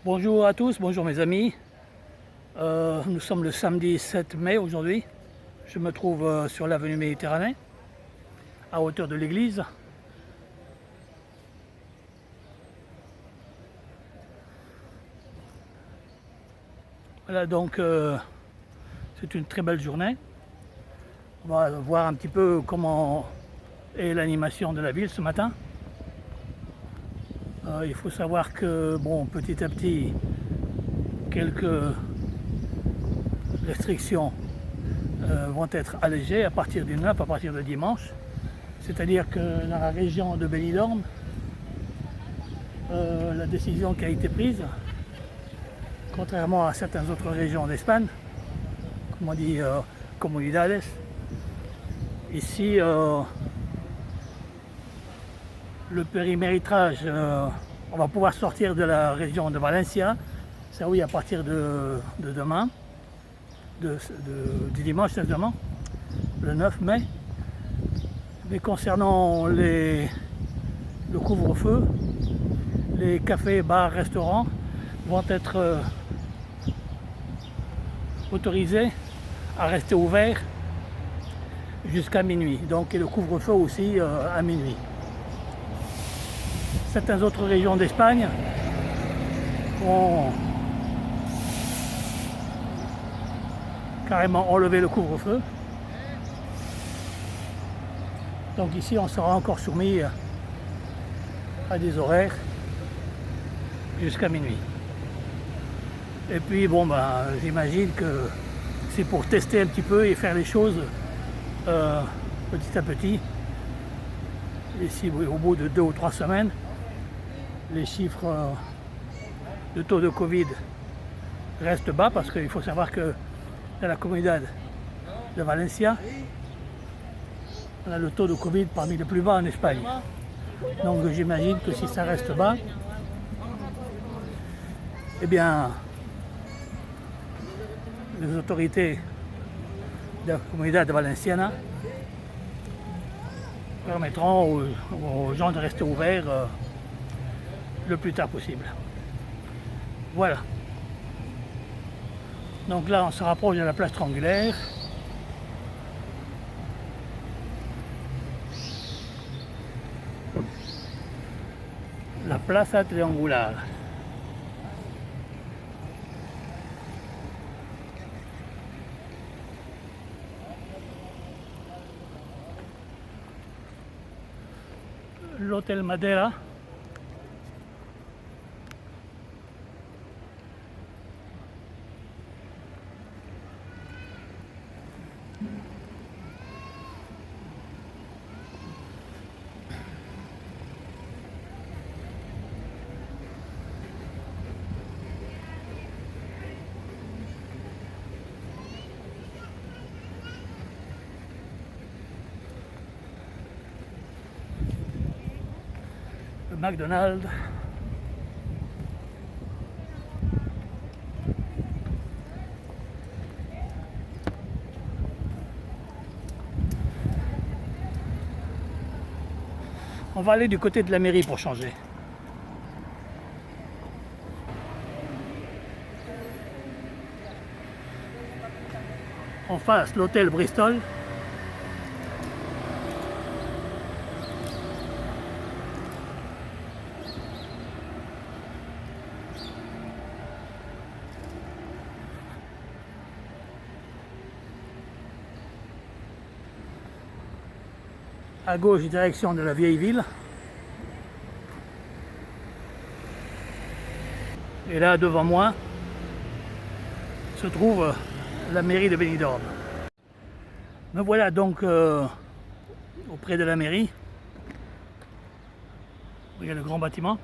Bonjour à tous, bonjour mes amis. Nous sommes le samedi 7 mai aujourd'hui. Je me trouve sur l'avenue Méditerranée, à hauteur de l'église. Voilà donc, c'est une très belle journée. On va voir un petit peu comment est l'animation de la ville ce matin. Il faut savoir que, bon, petit à petit, quelques restrictions vont être allégées à partir du 9, à partir de dimanche. C'est-à-dire que dans la région de Benidorm, la décision qui a été prise, contrairement à certaines autres régions d'Espagne, comme on dit comunidades, ici le périmétrage, on va pouvoir sortir de la région de Valencia, ça oui à partir de demain, du dimanche simplement, le 9 mai. Mais concernant le couvre-feu, les cafés, bars, restaurants vont être autorisés à rester ouverts jusqu'à minuit. Donc et le couvre-feu aussi à minuit. Certaines autres régions d'Espagne ont carrément enlevé le couvre-feu. Donc ici on sera encore soumis à des horaires jusqu'à minuit. Et puis bon j'imagine que c'est pour tester un petit peu et faire les choses petit à petit. Et si au bout de 2 ou 3 semaines, les chiffres de taux de Covid restent bas, parce qu'il faut savoir que dans la comunidad de Valencia, on a le taux de Covid parmi les plus bas en Espagne. Donc j'imagine que si ça reste bas, eh bien les autorités de la comunidad valenciana permettront aux gens de rester ouverts le plus tard possible. Voilà. Donc là on se rapproche de la place triangulaire. La Plaza Triangular. L'hôtel Madera. Le McDonald's. On va aller du côté de la mairie pour changer. En face, l'hôtel Bristol. À gauche, direction de la vieille ville. Et là, devant moi, se trouve la mairie de Benidorm. Me voilà donc auprès de la mairie. Regardez le grand bâtiment.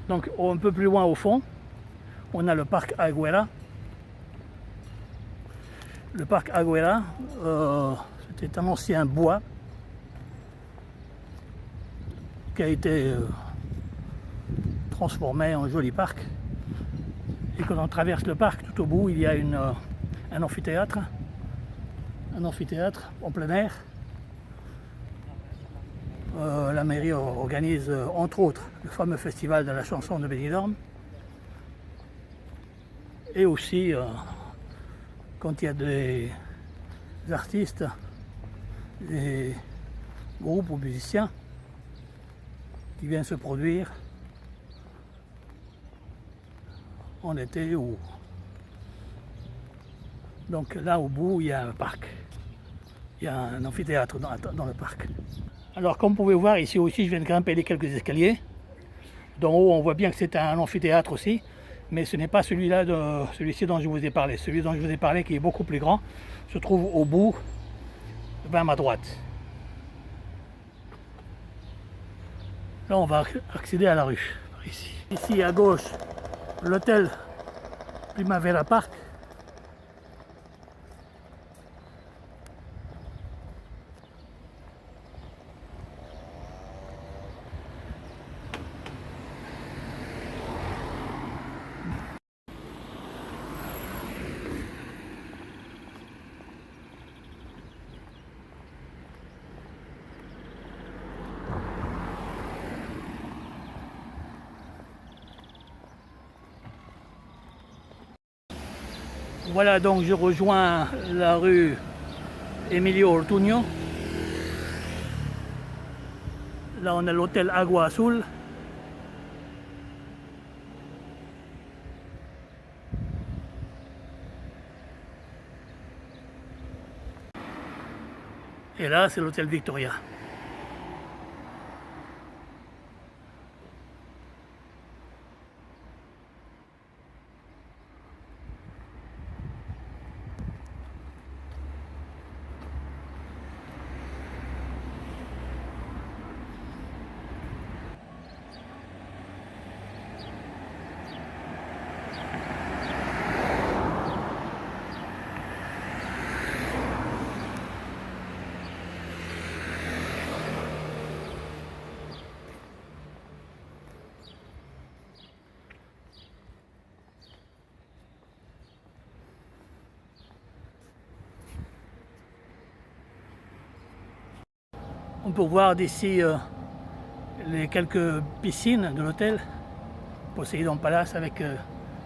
Donc un peu plus loin au fond, on a le parc Aguera. Le parc Aguera, c'était un ancien bois qui a été transformé en joli parc et c'est quand on traverse le parc, tout au bout, il y a un amphithéâtre en plein air. La mairie organise entre autres le fameux festival de la chanson de Benidorm. Et aussi, quand il y a des artistes, des groupes ou musiciens qui viennent se produire en été ou... Donc là au bout il y a un parc, il y a un amphithéâtre dans le parc. Alors comme vous pouvez voir ici aussi je viens de grimper les quelques escaliers. D'en haut on voit bien que c'est un amphithéâtre aussi, mais ce n'est pas celui-ci dont je vous ai parlé. Celui dont je vous ai parlé qui est beaucoup plus grand se trouve au bout, à ma droite. Là on va accéder à la rue, ici. Ici à gauche, l'hôtel Primavera Park. Voilà, donc je rejoins la rue Emilio Ortuño. Là on a l'hôtel Agua Azul. Et là c'est l'hôtel Victoria. On peut voir d'ici les quelques piscines de l'hôtel Poséidon Palace avec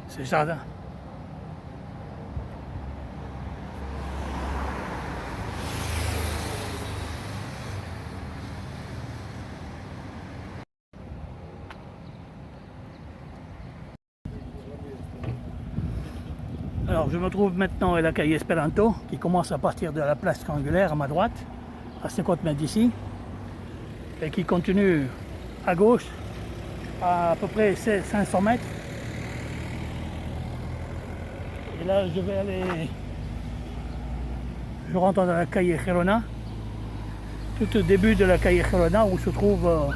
ce jardin. Alors je me trouve maintenant à la calle Esperanto qui commence à partir de la place triangulaire à ma droite, à 50 mètres d'ici, et qui continue à gauche à peu près 500 mètres. Et là je rentre dans la calle Girona, tout au début de la calle Girona où se trouvent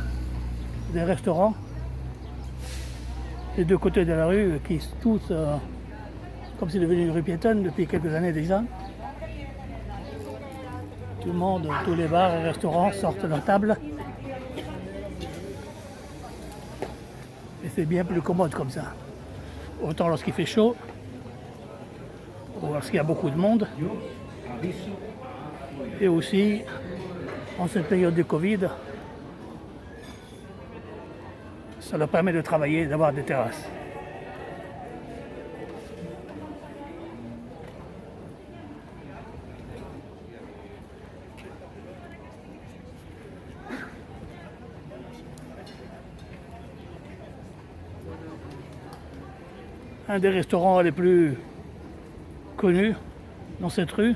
des restaurants les deux côtés de la rue qui tous, comme c'est devenu une rue piétonne depuis quelques années déjà. Tout le monde, tous les bars et restaurants sortent leurs tables. Et c'est bien plus commode comme ça. Autant lorsqu'il fait chaud, ou lorsqu'il y a beaucoup de monde. Et aussi, en cette période de Covid, ça leur permet de travailler, d'avoir des terrasses. Un des restaurants les plus connus dans cette rue,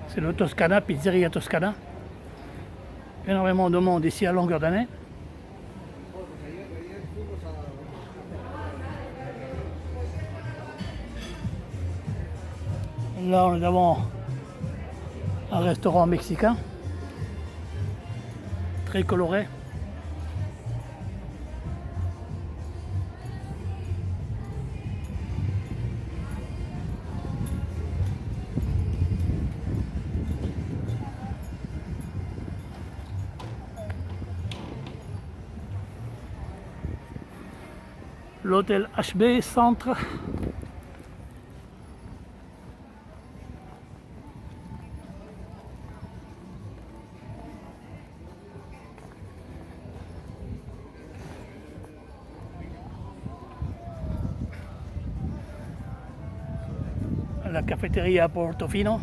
c'est le Toscana, Pizzeria Toscana. Énormément de monde ici à longueur d'année. Là, nous avons un restaurant mexicain, très coloré. L'hôtel HB Centre la cafeteria Portofino.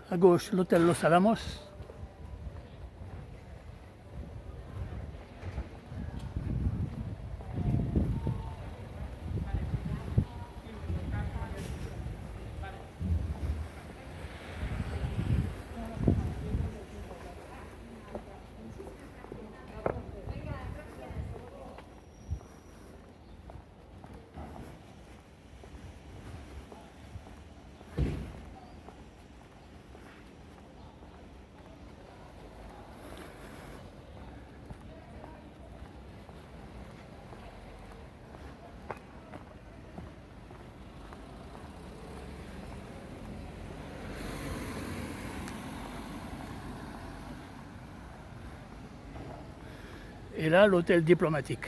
À gauche, l'hôtel Los Alamos. Et là, l'hôtel diplomatique.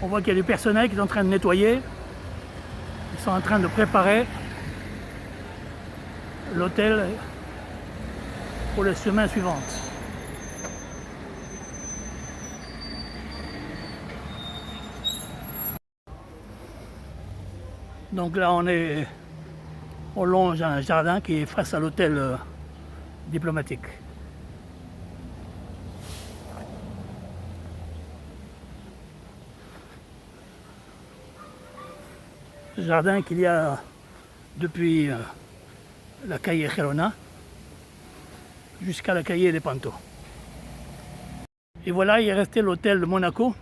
On voit qu'il y a du personnel qui est en train de nettoyer. Ils sont en train de préparer l'hôtel pour les semaines suivantes. Donc là, on longe un jardin qui est face à l'hôtel diplomatique. Jardin qu'il y a depuis la calle Gerona jusqu'à la calle des Pantos. Et voilà, il est resté l'hôtel de Monaco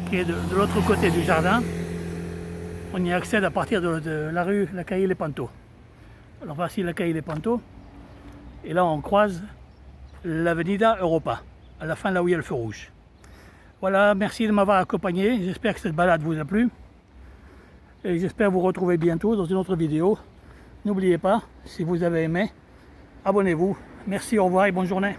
qui est de l'autre côté du jardin. On y accède à partir de la rue, la calle des Pantos. Alors voici la calle des Pantos. Et là, on croise l'Avenida Europa, à la fin là où il y a le feu rouge. Voilà, merci de m'avoir accompagné. J'espère que cette balade vous a plu. Et j'espère vous retrouver bientôt dans une autre vidéo. N'oubliez pas, si vous avez aimé, abonnez-vous. Merci, au revoir et bonne journée.